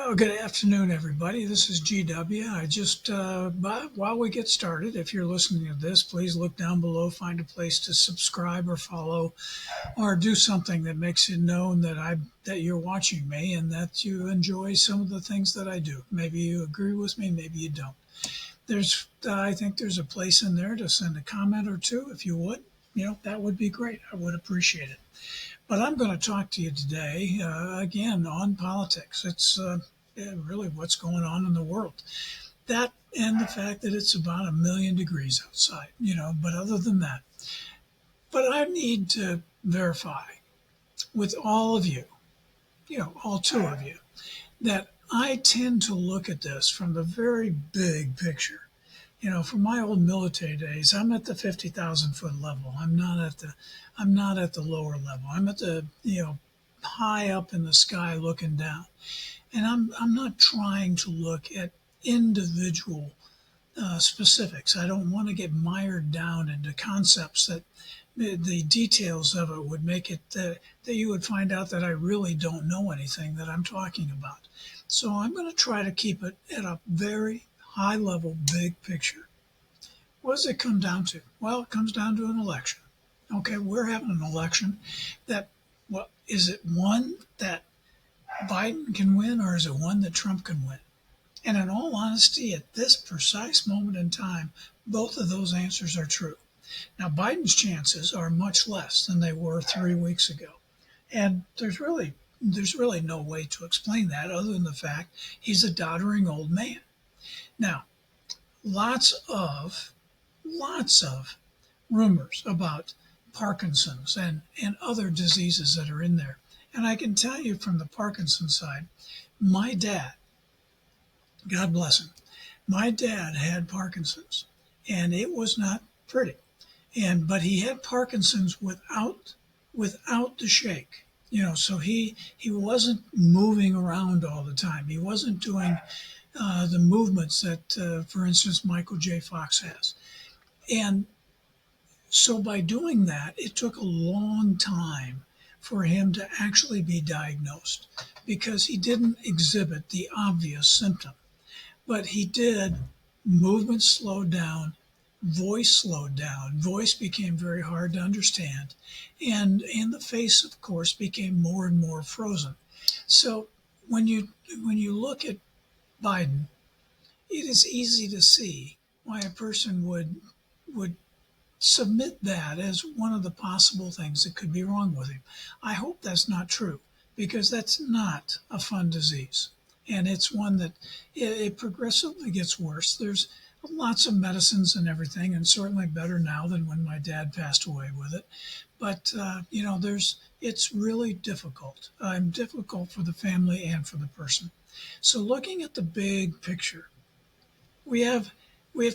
Well, good afternoon, everybody. This is GW. But while we get started, if you're listening to this, please look down below, find a place to subscribe or follow, or do something that makes it known that you're watching me and that you enjoy some of the things that I do. Maybe you agree with me, maybe you don't. I think there's a place in there to send a comment or two if you would. That would be great. I would appreciate it. But I'm going to talk to you today again on politics. It's really what's going on in the world. That and the fact that it's about 1,000,000 degrees outside, but other than that. But I need to verify with all of you, all two of you, that I tend to look at this from the very big picture. From my old military days, I'm at the 50,000 foot level. I'm not at the lower level. I'm at the, high up in the sky looking down. And I'm not trying to look at individual specifics. I don't want to get mired down into concepts that the details of it would make it that you would find out that I really don't know anything that I'm talking about. So I'm going to try to keep it at a very high level, big picture. What does it come down to? Well, it comes down to an election. Okay, we're having an election that, well, is it one that Biden can win or is it one that Trump can win? And in all honesty, at this precise moment in time, both of those answers are true. Now, Biden's chances are much less than they were 3 weeks ago. And there's really no way to explain that other than the fact he's a doddering old man. Now, lots of rumors about Parkinson's and other diseases that are in there. And I can tell you from the Parkinson's side, my dad, God bless him, my dad had Parkinson's and it was not pretty. But he had Parkinson's without the shake. So he wasn't moving around all the time. He wasn't doing the movements that, for instance, Michael J. Fox has. And so by doing that, it took a long time for him to actually be diagnosed because he didn't exhibit the obvious symptom. But he did. Movement slowed down, voice slowed down, voice became very hard to understand, and the face, of course, became more and more frozen. So when you look at Biden, it is easy to see why a person would submit that as one of the possible things that could be wrong with him. I hope that's not true because that's not a fun disease. And it's one that it progressively gets worse. There's lots of medicines and everything, and certainly better now than when my dad passed away with it. But it's really difficult. Difficult for the family and for the person. So looking at the big picture, we have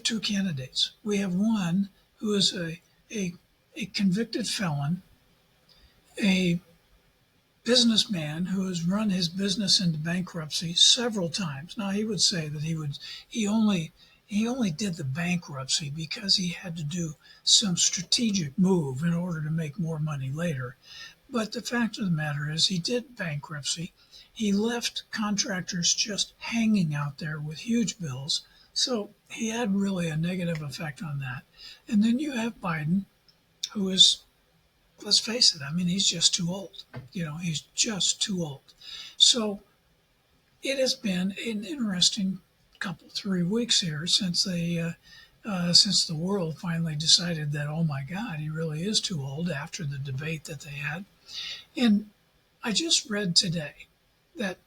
two candidates. We have one who is a convicted felon, a businessman who has run his business into bankruptcy several times. Now he would say that he only did the bankruptcy because he had to do some strategic move in order to make more money later. But the fact of the matter is he did bankruptcy. He left contractors just hanging out there with huge bills. So he had really a negative effect on that. And then you have Biden, who is, let's face it, I mean, he's just too old. He's just too old. So it has been an interesting couple, 3 weeks here since since the world finally decided that, oh my God, he really is too old after the debate that they had. And I just read today that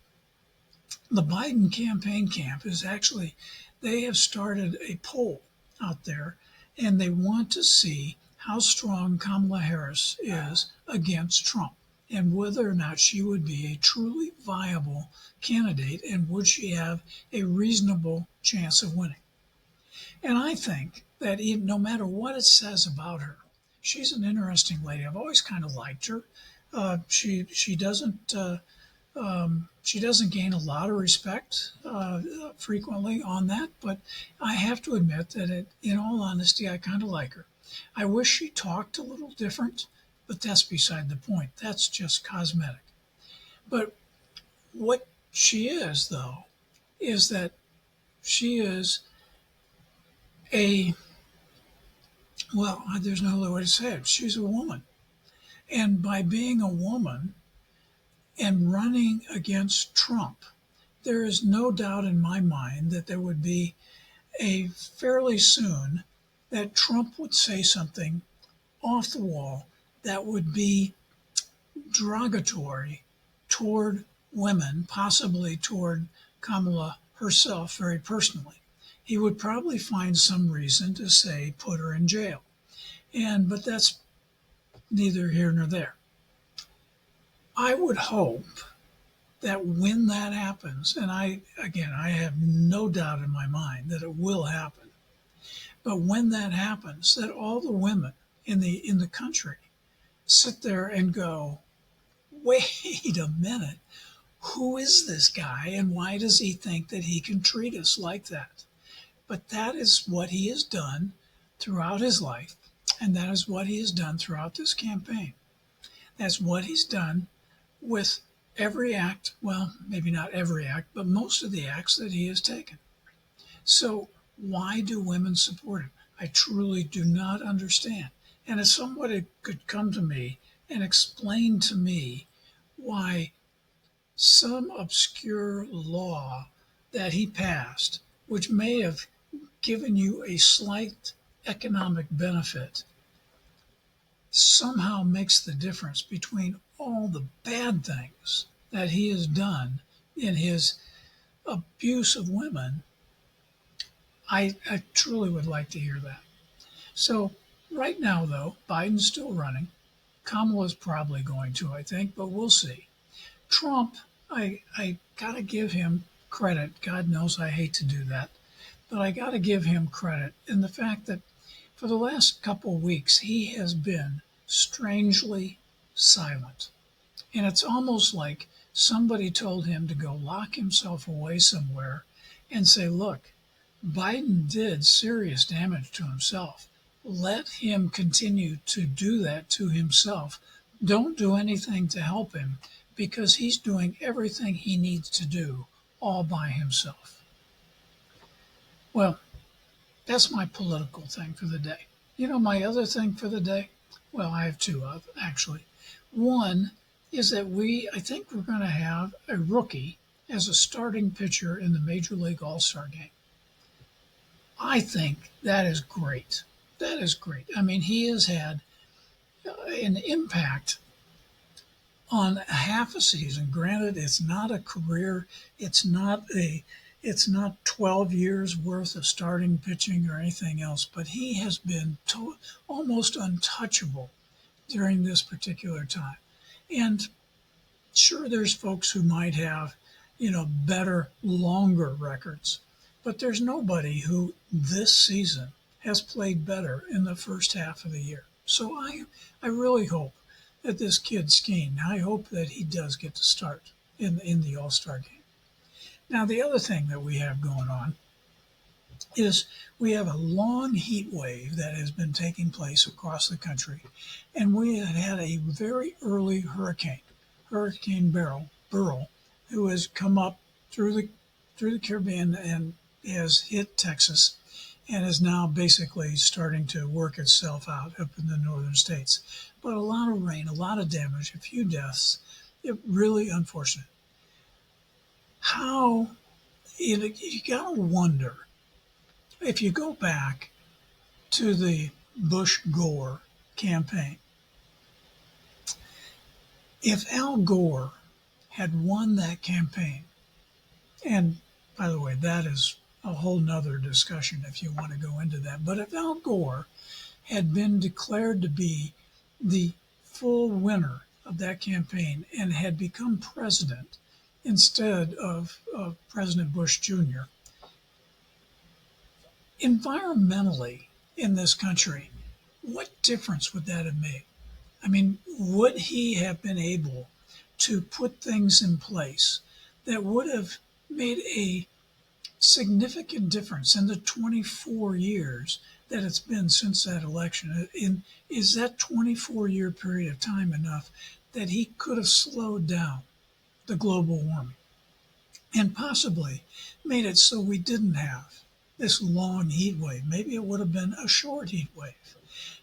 the Biden campaign camp is actually, they have started a poll out there and they want to see how strong Kamala Harris is against Trump and whether or not she would be a truly viable candidate and would she have a reasonable chance of winning. And I think that even, no matter what it says about her, she's an interesting lady. I've always kind of liked her. She doesn't gain a lot of respect frequently on that, but I have to admit that in all honesty, I kind of like her. I wish she talked a little different, but that's beside the point. That's just cosmetic. But what she is, though, is that she is a, well, there's no other way to say it. She's a woman. And by being a woman and running against Trump, there is no doubt in my mind that there would be a fairly soon that Trump would say something off the wall that would be derogatory toward women, possibly toward Kamala herself very personally. He would probably find some reason to say put her in jail. But that's neither here nor there. I would hope that when that happens, and I have no doubt in my mind that it will happen, but when that happens, that all the women in the country sit there and go, wait a minute, who is this guy and why does he think that he can treat us like that? But that is what he has done throughout his life, and that is what he has done throughout this campaign. That's what he's done with every act, well, maybe not every act, but most of the acts that he has taken. So why do women support him? I truly do not understand. And if somebody could come to me and explain to me why some obscure law that he passed, which may have given you a slight economic benefit, somehow makes the difference between all the bad things that he has done in his abuse of women, I truly would like to hear that. So right now, though, Biden's still running. Kamala's probably going to, I think, but we'll see. Trump, I got to give him credit. God knows I hate to do that, but I got to give him credit in the fact that for the last couple of weeks, he has been strangely silent. And it's almost like somebody told him to go lock himself away somewhere and say, look, Biden did serious damage to himself. Let him continue to do that to himself. Don't do anything to help him because he's doing everything he needs to do all by himself. Well, that's my political thing for the day. You know, my other thing for the day? Well, I have two of actually. One is that I think we're going to have a rookie as a starting pitcher in the Major League All-Star game. I think that is great. That is great. I mean, he has had an impact on half a season. Granted, it's not a career. It's not 12 years worth of starting pitching or anything else, but he has been almost untouchable during this particular time. And sure, there's folks who might have, better, longer records, but there's nobody who this season has played better in the first half of the year. So I really hope that this kid Skeen, I hope that he does get to start in the All-Star game. Now, the other thing that we have going on is we have a long heat wave that has been taking place across the country, and we have had a very early Hurricane Beryl, who has come up through the Caribbean and has hit Texas and is now basically starting to work itself out up in the northern states. But a lot of rain, a lot of damage, a few deaths. Really unfortunate. How you gotta wonder if you go back to the Bush-Gore campaign, if Al Gore had won that campaign, and by the way, that is a whole nother discussion if you want to go into that, but if Al Gore had been declared to be the full winner of that campaign and had become president instead of President Bush Jr., environmentally in this country, what difference would that have made? I mean, would he have been able to put things in place that would have made a significant difference in the 24 years that it's been since that election? Is that 24-year period of time enough that he could have slowed down the global warming? and possibly made it so we didn't have this long heat wave. Maybe it would have been a short heat wave.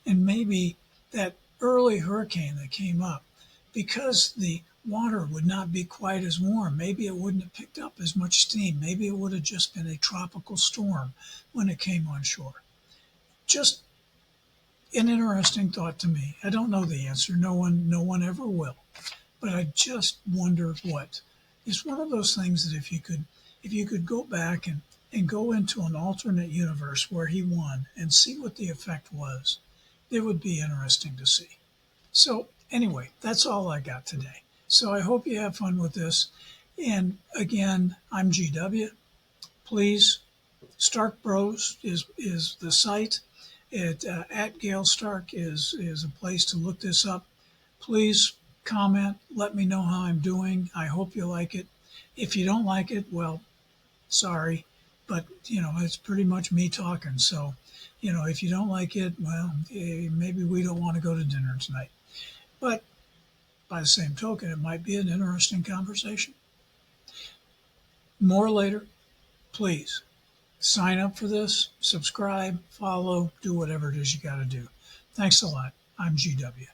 And maybe that early hurricane that came up, because the water would not be quite as warm, maybe it wouldn't have picked up as much steam. Maybe it would have just been a tropical storm when it came on shore. Just an interesting thought to me. I don't know the answer. No one ever will. But I just wonder what. It's one of those things that if you could go back and go into an alternate universe where he won and see what the effect was, it would be interesting to see. So anyway, that's all I got today. So I hope you have fun with this. And again, I'm GW. Please, Stark Bros is the site. At Gail Stark is a place to look this up. Please comment. Let me know how I'm doing. I hope you like it. If you don't like it, well, sorry, but it's pretty much me talking. So, if you don't like it, well, maybe we don't want to go to dinner tonight. But by the same token, it might be an interesting conversation. More later. Please sign up for this, subscribe, follow, do whatever it is you got to do. Thanks a lot. I'm GW.